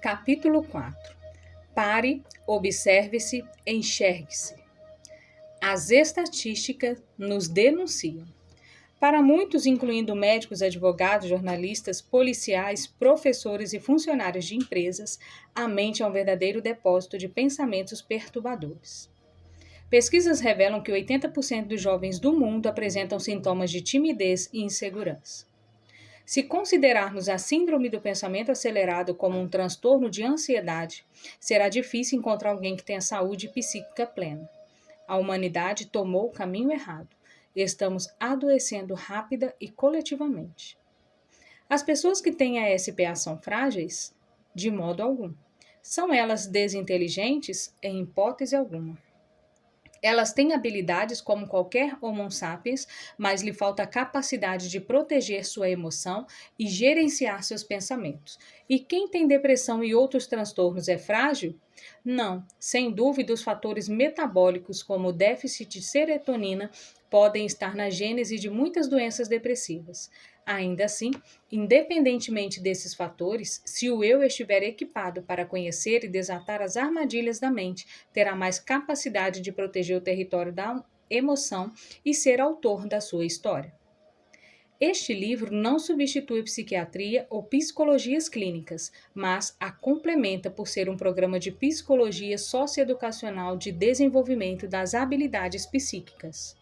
Capítulo 4. Pare, observe-se, enxergue-se. As estatísticas nos denunciam. Para muitos, incluindo médicos, advogados, jornalistas, policiais, professores e funcionários de empresas, a mente é um verdadeiro depósito de pensamentos perturbadores. Pesquisas revelam que 80% dos jovens do mundo apresentam sintomas de timidez e insegurança. Se considerarmos a síndrome do pensamento acelerado como um transtorno de ansiedade, será difícil encontrar alguém que tenha saúde psíquica plena. A humanidade tomou o caminho errado. Estamos adoecendo rápida e coletivamente. As pessoas que têm a SPA são frágeis? De modo algum. São elas desinteligentes? Em hipótese alguma. Elas têm habilidades como qualquer Homo sapiens, mas lhe falta a capacidade de proteger sua emoção e gerenciar seus pensamentos. E quem tem depressão e outros transtornos é frágil? Não, sem dúvida, os fatores metabólicos, como o déficit de serotonina, podem estar na gênese de muitas doenças depressivas. Ainda assim, independentemente desses fatores, se o eu estiver equipado para conhecer e desatar as armadilhas da mente, terá mais capacidade de proteger o território da emoção e ser autor da sua história. Este livro não substitui psiquiatria ou psicologias clínicas, mas a complementa por ser um programa de psicologia socioeducacional de desenvolvimento das habilidades psíquicas.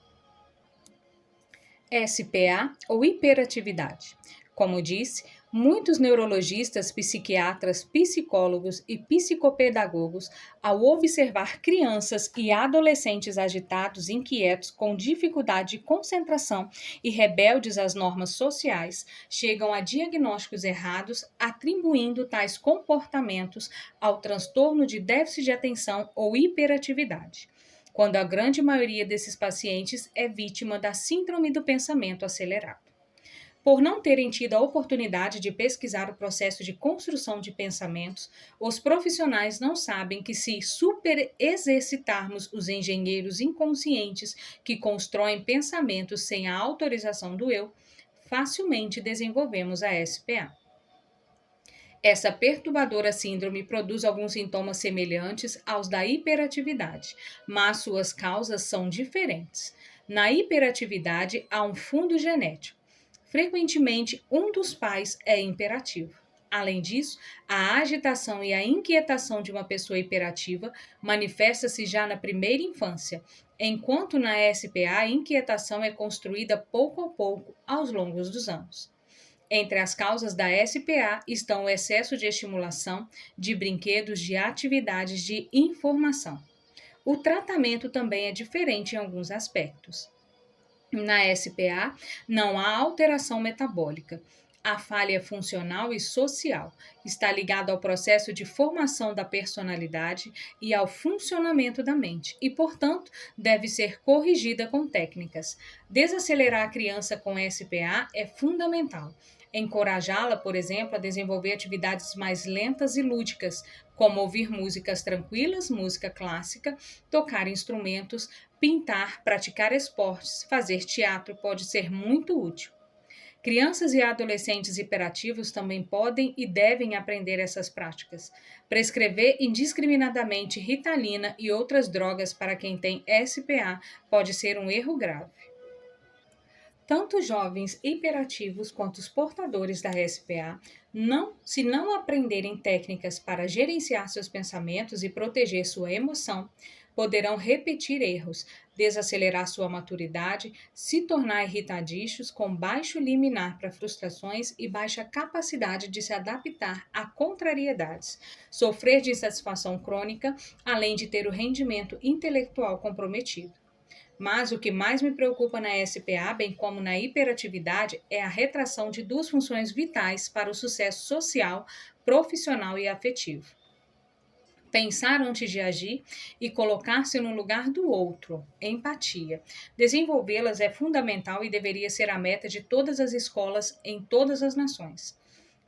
SPA ou hiperatividade. Como disse, muitos neurologistas, psiquiatras, psicólogos e psicopedagogos, ao observar crianças e adolescentes agitados, inquietos, com dificuldade de concentração e rebeldes às normas sociais, chegam a diagnósticos errados, atribuindo tais comportamentos ao transtorno de déficit de atenção ou hiperatividade, quando a grande maioria desses pacientes é vítima da síndrome do pensamento acelerado. Por não terem tido a oportunidade de pesquisar o processo de construção de pensamentos, os profissionais não sabem que, se superexercitarmos os engenheiros inconscientes que constroem pensamentos sem a autorização do eu, facilmente desenvolvemos a SPA. Essa perturbadora síndrome produz alguns sintomas semelhantes aos da hiperatividade, mas suas causas são diferentes. Na hiperatividade, há um fundo genético. Frequentemente, um dos pais é hiperativo. Além disso, a agitação e a inquietação de uma pessoa hiperativa manifesta-se já na primeira infância, enquanto na SPA a inquietação é construída pouco a pouco aos longos dos anos. Entre as causas da SPA estão o excesso de estimulação, de brinquedos, de atividades de informação. O tratamento também é diferente em alguns aspectos. Na SPA, não há alteração metabólica. A falha funcional e social está ligada ao processo de formação da personalidade e ao funcionamento da mente e, portanto, deve ser corrigida com técnicas. Desacelerar a criança com SPA é fundamental. Encorajá-la, por exemplo, a desenvolver atividades mais lentas e lúdicas, como ouvir músicas tranquilas, música clássica, tocar instrumentos, pintar, praticar esportes, fazer teatro pode ser muito útil. Crianças e adolescentes hiperativos também podem e devem aprender essas práticas. Prescrever indiscriminadamente Ritalina e outras drogas para quem tem SPA pode ser um erro grave. Tanto os jovens hiperativos quanto os portadores da SPA, se não aprenderem técnicas para gerenciar seus pensamentos e proteger sua emoção, poderão repetir erros, desacelerar sua maturidade, se tornar irritadiços com baixo limiar para frustrações e baixa capacidade de se adaptar a contrariedades, sofrer de insatisfação crônica, além de ter o rendimento intelectual comprometido. Mas o que mais me preocupa na SPA, bem como na hiperatividade, é a retração de duas funções vitais para o sucesso social, profissional e afetivo: pensar antes de agir e colocar-se no lugar do outro, empatia. Desenvolvê-las é fundamental e deveria ser a meta de todas as escolas em todas as nações.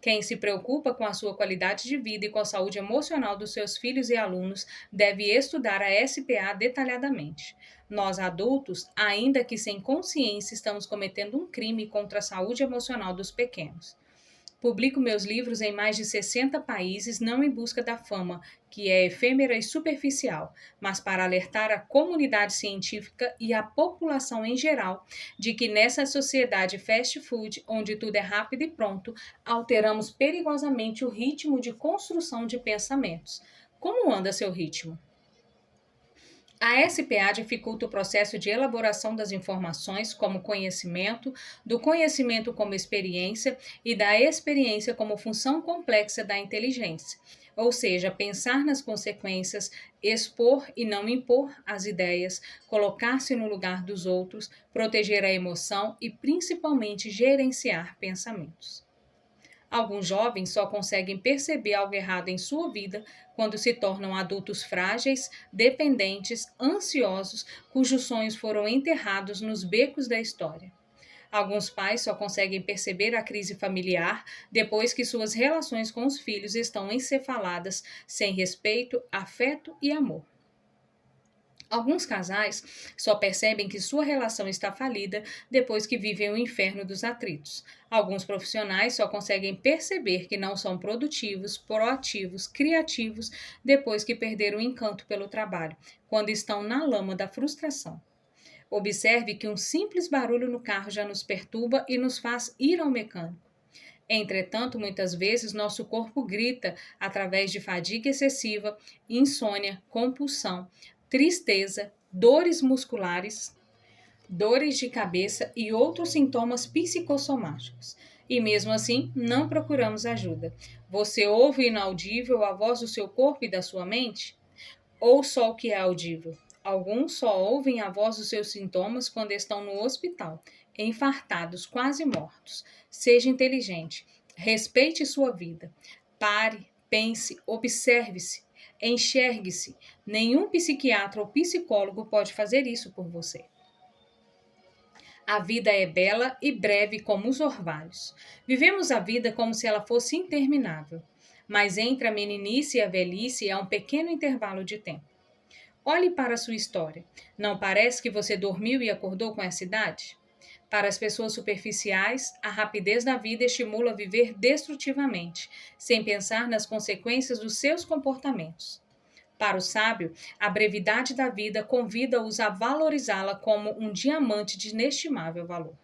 Quem se preocupa com a sua qualidade de vida e com a saúde emocional dos seus filhos e alunos deve estudar a SPA detalhadamente. Nós, adultos, ainda que sem consciência, estamos cometendo um crime contra a saúde emocional dos pequenos. Publico meus livros em mais de 60 países, não em busca da fama, que é efêmera e superficial, mas para alertar a comunidade científica e a população em geral de que nessa sociedade fast food, onde tudo é rápido e pronto, alteramos perigosamente o ritmo de construção de pensamentos. Como anda seu ritmo? A SPA dificulta o processo de elaboração das informações como conhecimento, do conhecimento como experiência e da experiência como função complexa da inteligência, ou seja, pensar nas consequências, expor e não impor as ideias, colocar-se no lugar dos outros, proteger a emoção e principalmente gerenciar pensamentos. Alguns jovens só conseguem perceber algo errado em sua vida quando se tornam adultos frágeis, dependentes, ansiosos, cujos sonhos foram enterrados nos becos da história. Alguns pais só conseguem perceber a crise familiar depois que suas relações com os filhos estão encefaladas, sem respeito, afeto e amor. Alguns casais só percebem que sua relação está falida depois que vivem o inferno dos atritos. Alguns profissionais só conseguem perceber que não são produtivos, proativos, criativos depois que perderam o encanto pelo trabalho, quando estão na lama da frustração. Observe que um simples barulho no carro já nos perturba e nos faz ir ao mecânico. Entretanto, muitas vezes nosso corpo grita através de fadiga excessiva, insônia, compulsão, tristeza, dores musculares, dores de cabeça e outros sintomas psicossomáticos. E mesmo assim, não procuramos ajuda. Você ouve inaudível a voz do seu corpo e da sua mente? Ou só o que é audível? Alguns só ouvem a voz dos seus sintomas quando estão no hospital, infartados, quase mortos. Seja inteligente, respeite sua vida. Pare, pense, observe-se, enxergue-se. Nenhum psiquiatra ou psicólogo pode fazer isso por você. A vida é bela e breve como os orvalhos. Vivemos a vida como se ela fosse interminável. Mas entre a meninice e a velhice há um pequeno intervalo de tempo. Olhe para a sua história. Não parece que você dormiu e acordou com essa idade? Para as pessoas superficiais, a rapidez da vida estimula a viver destrutivamente, sem pensar nas consequências dos seus comportamentos. Para o sábio, a brevidade da vida convida-os a valorizá-la como um diamante de inestimável valor.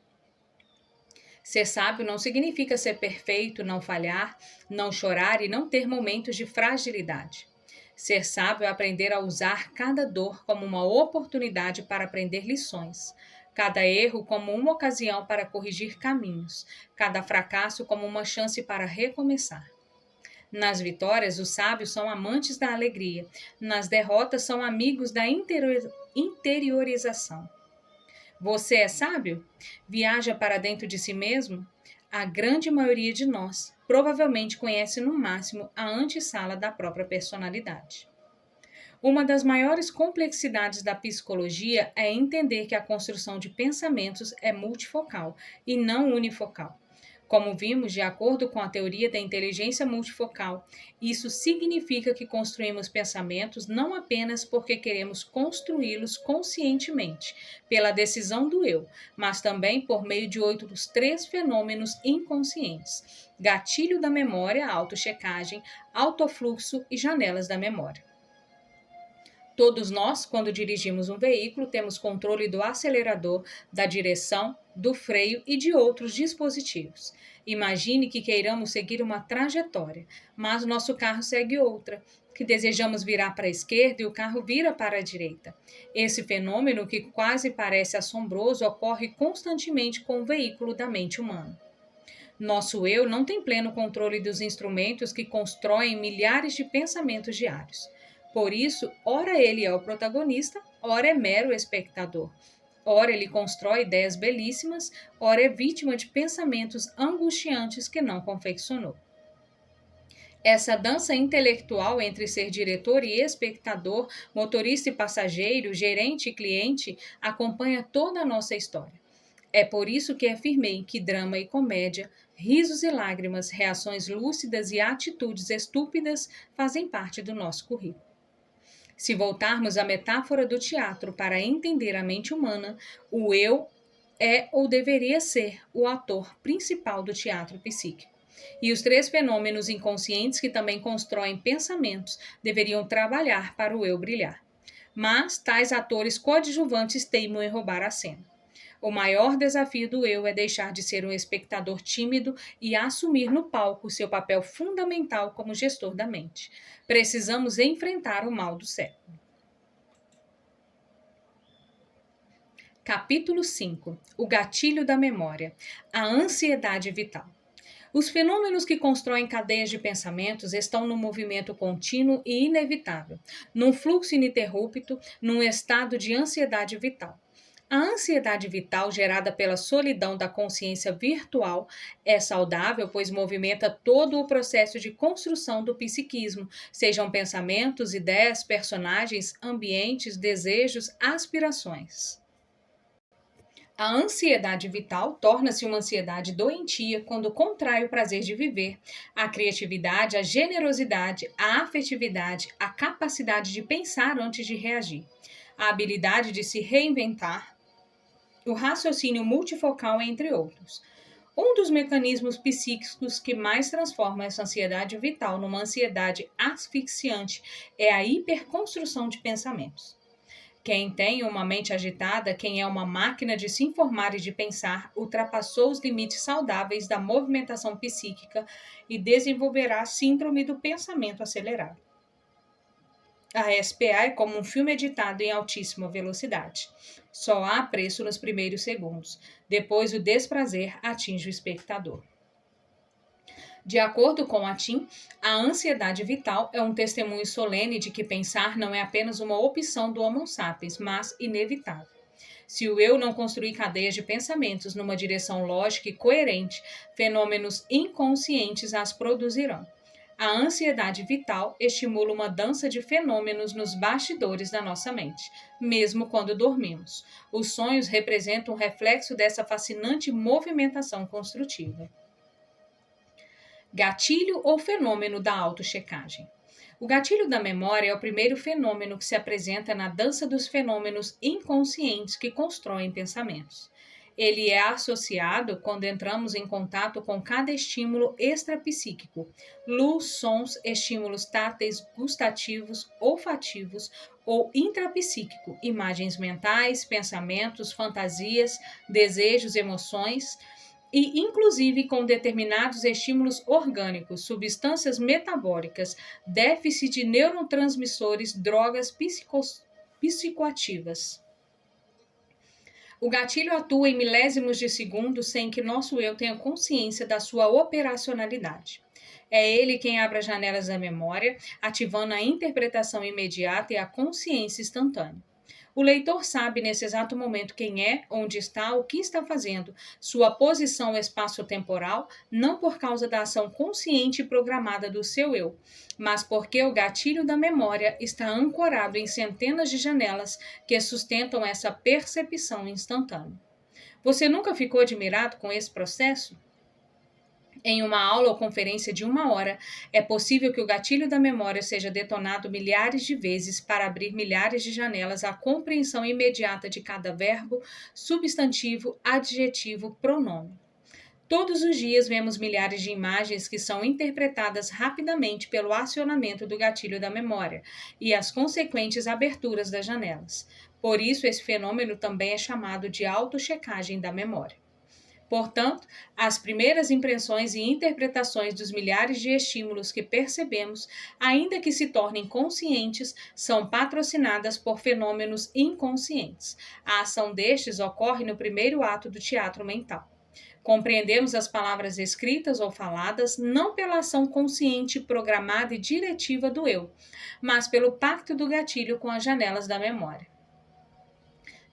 Ser sábio não significa ser perfeito, não falhar, não chorar e não ter momentos de fragilidade. Ser sábio é aprender a usar cada dor como uma oportunidade para aprender lições, cada erro como uma ocasião para corrigir caminhos, cada fracasso como uma chance para recomeçar. Nas vitórias, os sábios são amantes da alegria, nas derrotas, são amigos da interiorização. Você é sábio? Viaja para dentro de si mesmo? A grande maioria de nós provavelmente conhece no máximo a antessala da própria personalidade. Uma das maiores complexidades da psicologia é entender que a construção de pensamentos é multifocal e não unifocal. Como vimos, de acordo com a teoria da inteligência multifocal, isso significa que construímos pensamentos não apenas porque queremos construí-los conscientemente, pela decisão do eu, mas também por meio de outros três fenômenos inconscientes: gatilho da memória, autochecagem, autofluxo e janelas da memória. Todos nós, quando dirigimos um veículo, temos controle do acelerador, da direção, do freio e de outros dispositivos. Imagine que queiramos seguir uma trajetória, mas nosso carro segue outra, que desejamos virar para a esquerda e o carro vira para a direita. Esse fenômeno, que quase parece assombroso, ocorre constantemente com o veículo da mente humana. Nosso eu não tem pleno controle dos instrumentos que constroem milhares de pensamentos diários. Por isso, ora ele é o protagonista, ora é mero espectador. Ora ele constrói ideias belíssimas, ora é vítima de pensamentos angustiantes que não confeccionou. Essa dança intelectual entre ser diretor e espectador, motorista e passageiro, gerente e cliente, acompanha toda a nossa história. É por isso que afirmei que drama e comédia, risos e lágrimas, reações lúcidas e atitudes estúpidas fazem parte do nosso currículo. Se voltarmos à metáfora do teatro para entender a mente humana, o eu é ou deveria ser o ator principal do teatro psíquico. E os três fenômenos inconscientes que também constroem pensamentos deveriam trabalhar para o eu brilhar. Mas tais atores coadjuvantes teimam em roubar a cena. O maior desafio do eu é deixar de ser um espectador tímido e assumir no palco seu papel fundamental como gestor da mente. Precisamos enfrentar o mal do século. Capítulo 5. O gatilho da memória. A ansiedade vital. Os fenômenos que constroem cadeias de pensamentos estão num movimento contínuo e inevitável, num fluxo ininterrupto, num estado de ansiedade vital. A ansiedade vital, gerada pela solidão da consciência virtual, é saudável, pois movimenta todo o processo de construção do psiquismo, sejam pensamentos, ideias, personagens, ambientes, desejos, aspirações. A ansiedade vital torna-se uma ansiedade doentia quando contrai o prazer de viver, a criatividade, a generosidade, a afetividade, a capacidade de pensar antes de reagir, a habilidade de se reinventar, o raciocínio multifocal, entre outros. Um dos mecanismos psíquicos que mais transforma essa ansiedade vital numa ansiedade asfixiante é a hiperconstrução de pensamentos. Quem tem uma mente agitada, quem é uma máquina de se informar e de pensar, ultrapassou os limites saudáveis da movimentação psíquica e desenvolverá a síndrome do pensamento acelerado. A SPA é como um filme editado em altíssima velocidade. Só há preço nos primeiros segundos. Depois, o desprazer atinge o espectador. De acordo com Atin, a ansiedade vital é um testemunho solene de que pensar não é apenas uma opção do Homo sapiens, mas inevitável. Se o eu não construir cadeias de pensamentos numa direção lógica e coerente, fenômenos inconscientes as produzirão. A ansiedade vital estimula uma dança de fenômenos nos bastidores da nossa mente, mesmo quando dormimos. Os sonhos representam um reflexo dessa fascinante movimentação construtiva. Gatilho ou fenômeno da autochecagem. O gatilho da memória é o primeiro fenômeno que se apresenta na dança dos fenômenos inconscientes que constroem pensamentos. Ele é associado quando entramos em contato com cada estímulo extrapsíquico, luz, sons, estímulos táteis, gustativos, olfativos ou intrapsíquico, imagens mentais, pensamentos, fantasias, desejos, emoções, e inclusive com determinados estímulos orgânicos, substâncias metabólicas, déficit de neurotransmissores, drogas psicoativas. O gatilho atua em milésimos de segundo sem que nosso eu tenha consciência da sua operacionalidade. É ele quem abre as janelas da memória, ativando a interpretação imediata e a consciência instantânea. O leitor sabe nesse exato momento quem é, onde está, o que está fazendo, sua posição espaço-temporal, não por causa da ação consciente e programada do seu eu, mas porque o gatilho da memória está ancorado em centenas de janelas que sustentam essa percepção instantânea. Você nunca ficou admirado com esse processo? Em uma aula ou conferência de 1 hora, é possível que o gatilho da memória seja detonado milhares de vezes para abrir milhares de janelas à compreensão imediata de cada verbo, substantivo, adjetivo, pronome. Todos os dias vemos milhares de imagens que são interpretadas rapidamente pelo acionamento do gatilho da memória e as consequentes aberturas das janelas. Por isso, esse fenômeno também é chamado de autochecagem da memória. Portanto, as primeiras impressões e interpretações dos milhares de estímulos que percebemos, ainda que se tornem conscientes, são patrocinadas por fenômenos inconscientes. A ação destes ocorre no primeiro ato do teatro mental. Compreendemos as palavras escritas ou faladas não pela ação consciente, programada e diretiva do eu, mas pelo pacto do gatilho com as janelas da memória.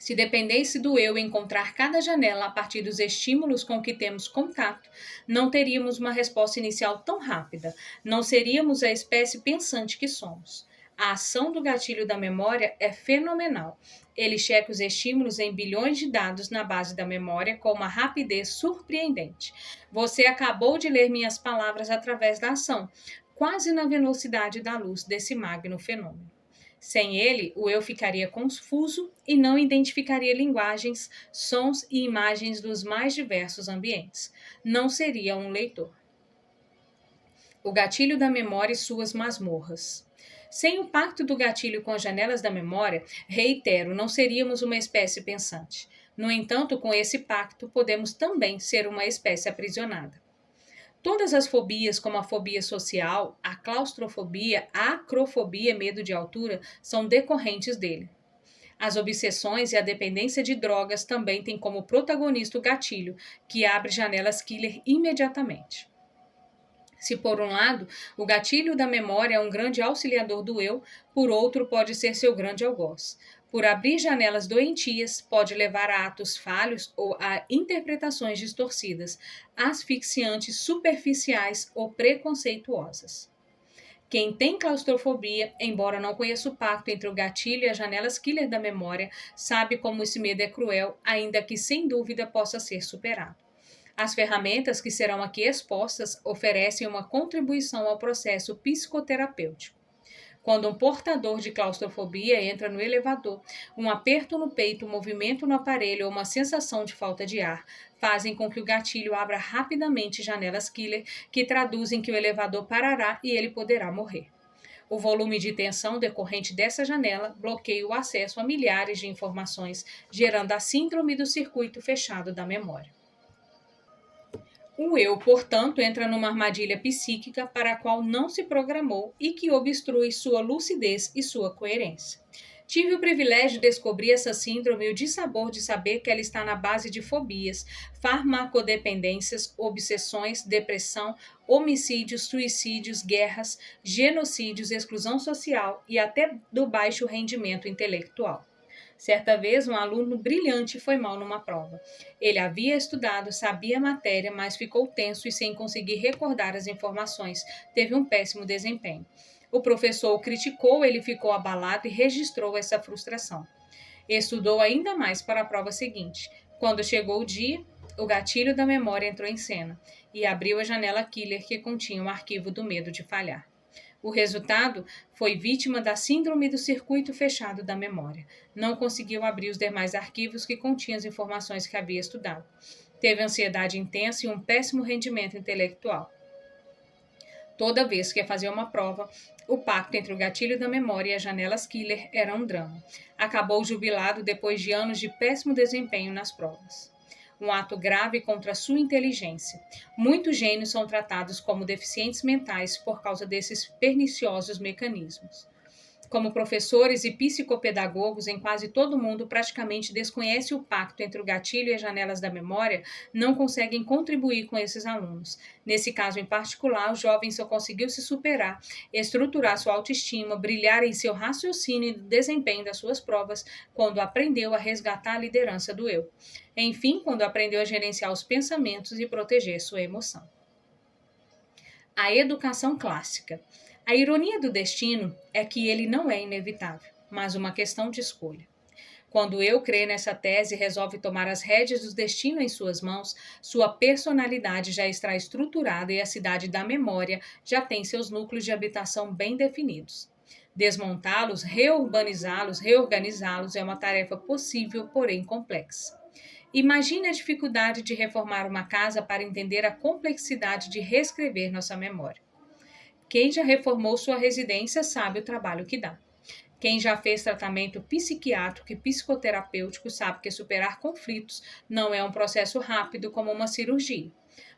Se dependesse do eu encontrar cada janela a partir dos estímulos com que temos contato, não teríamos uma resposta inicial tão rápida, não seríamos a espécie pensante que somos. A ação do gatilho da memória é fenomenal. Ele checa os estímulos em bilhões de dados na base da memória com uma rapidez surpreendente. Você acabou de ler minhas palavras através da ação, quase na velocidade da luz desse magno fenômeno. Sem ele, o eu ficaria confuso e não identificaria linguagens, sons e imagens dos mais diversos ambientes. Não seria um leitor. O gatilho da memória e suas masmorras. Sem o pacto do gatilho com as janelas da memória, reitero, não seríamos uma espécie pensante. No entanto, com esse pacto, podemos também ser uma espécie aprisionada. Todas as fobias, como a fobia social, a claustrofobia, a acrofobia, medo de altura, são decorrentes dele. As obsessões e a dependência de drogas também têm como protagonista o gatilho, que abre janelas killer imediatamente. Se, por um lado, o gatilho da memória é um grande auxiliador do eu, por outro, pode ser seu grande algoz. Por abrir janelas doentias, pode levar a atos falhos ou a interpretações distorcidas, asfixiantes, superficiais ou preconceituosas. Quem tem claustrofobia, embora não conheça o pacto entre o gatilho e as janelas killer da memória, sabe como esse medo é cruel, ainda que sem dúvida possa ser superado. As ferramentas que serão aqui expostas oferecem uma contribuição ao processo psicoterapêutico. Quando um portador de claustrofobia entra no elevador, um aperto no peito, um movimento no aparelho ou uma sensação de falta de ar fazem com que o gatilho abra rapidamente janelas killer que traduzem que o elevador parará e ele poderá morrer. O volume de tensão decorrente dessa janela bloqueia o acesso a milhares de informações, gerando a síndrome do circuito fechado da memória. O eu, portanto, entra numa armadilha psíquica para a qual não se programou e que obstrui sua lucidez e sua coerência. Tive o privilégio de descobrir essa síndrome e o dissabor de saber que ela está na base de fobias, farmacodependências, obsessões, depressão, homicídios, suicídios, guerras, genocídios, exclusão social e até do baixo rendimento intelectual. Certa vez, um aluno brilhante foi mal numa prova. Ele havia estudado, sabia a matéria, mas ficou tenso e sem conseguir recordar as informações. Teve um péssimo desempenho. O professor o criticou, ele ficou abalado e registrou essa frustração. Estudou ainda mais para a prova seguinte. Quando chegou o dia, o gatilho da memória entrou em cena e abriu a janela killer que continha o arquivo do medo de falhar. O resultado foi vítima da síndrome do circuito fechado da memória. Não conseguiu abrir os demais arquivos que continham as informações que havia estudado. Teve ansiedade intensa e um péssimo rendimento intelectual. Toda vez que ia fazer uma prova, o pacto entre o gatilho da memória e as janelas killer era um drama. Acabou jubilado depois de anos de péssimo desempenho nas provas. Um ato grave contra a sua inteligência. Muitos gênios são tratados como deficientes mentais por causa desses perniciosos mecanismos. Como professores e psicopedagogos em quase todo o mundo praticamente desconhecem o pacto entre o gatilho e as janelas da memória, não conseguem contribuir com esses alunos. Nesse caso em particular, o jovem só conseguiu se superar, estruturar sua autoestima, brilhar em seu raciocínio e no desempenho das suas provas quando aprendeu a resgatar a liderança do eu. Enfim, quando aprendeu a gerenciar os pensamentos e proteger sua emoção. A educação clássica. A ironia do destino é que ele não é inevitável, mas uma questão de escolha. Quando eu crê nessa tese e resolve tomar as rédeas do destino em suas mãos, sua personalidade já está estruturada e a cidade da memória já tem seus núcleos de habitação bem definidos. Desmontá-los, reurbanizá-los, reorganizá-los é uma tarefa possível, porém complexa. Imagine a dificuldade de reformar uma casa para entender a complexidade de reescrever nossa memória. Quem já reformou sua residência sabe o trabalho que dá. Quem já fez tratamento psiquiátrico e psicoterapêutico sabe que superar conflitos não é um processo rápido como uma cirurgia.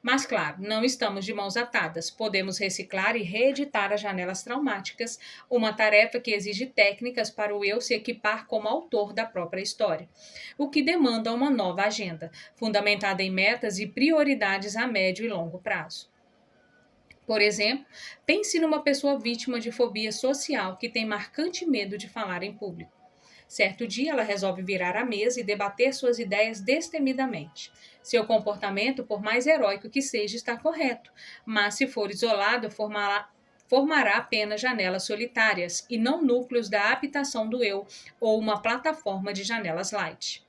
Mas, claro, não estamos de mãos atadas. Podemos reciclar e reeditar as janelas traumáticas, uma tarefa que exige técnicas para o eu se equipar como autor da própria história, o que demanda uma nova agenda, fundamentada em metas e prioridades a médio e longo prazo. Por exemplo, pense numa pessoa vítima de fobia social que tem marcante medo de falar em público. Certo dia, ela resolve virar à mesa e debater suas ideias destemidamente. Seu comportamento, por mais heróico que seja, está correto, mas se for isolado, formará apenas janelas solitárias e não núcleos da habitação do eu ou uma plataforma de janelas light.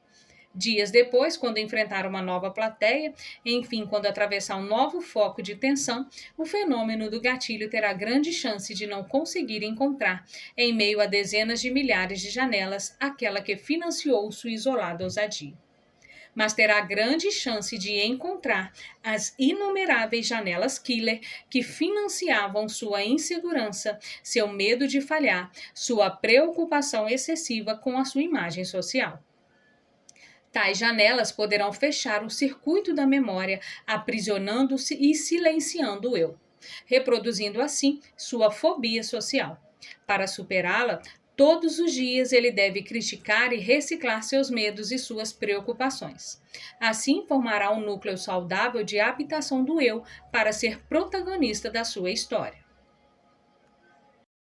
Dias depois, quando enfrentar uma nova plateia, enfim, quando atravessar um novo foco de tensão, o fenômeno do gatilho terá grande chance de não conseguir encontrar, em meio a dezenas de milhares de janelas, aquela que financiou sua isolada ousadia. mas terá grande chance de encontrar as inumeráveis janelas killer que financiavam sua insegurança, seu medo de falhar, sua preocupação excessiva com a sua imagem social. Tais janelas poderão fechar o circuito da memória, aprisionando-se e silenciando o eu, reproduzindo assim sua fobia social. Para superá-la, todos os dias ele deve criticar e reciclar seus medos e suas preocupações. Assim formará um núcleo saudável de habitação do eu para ser protagonista da sua história.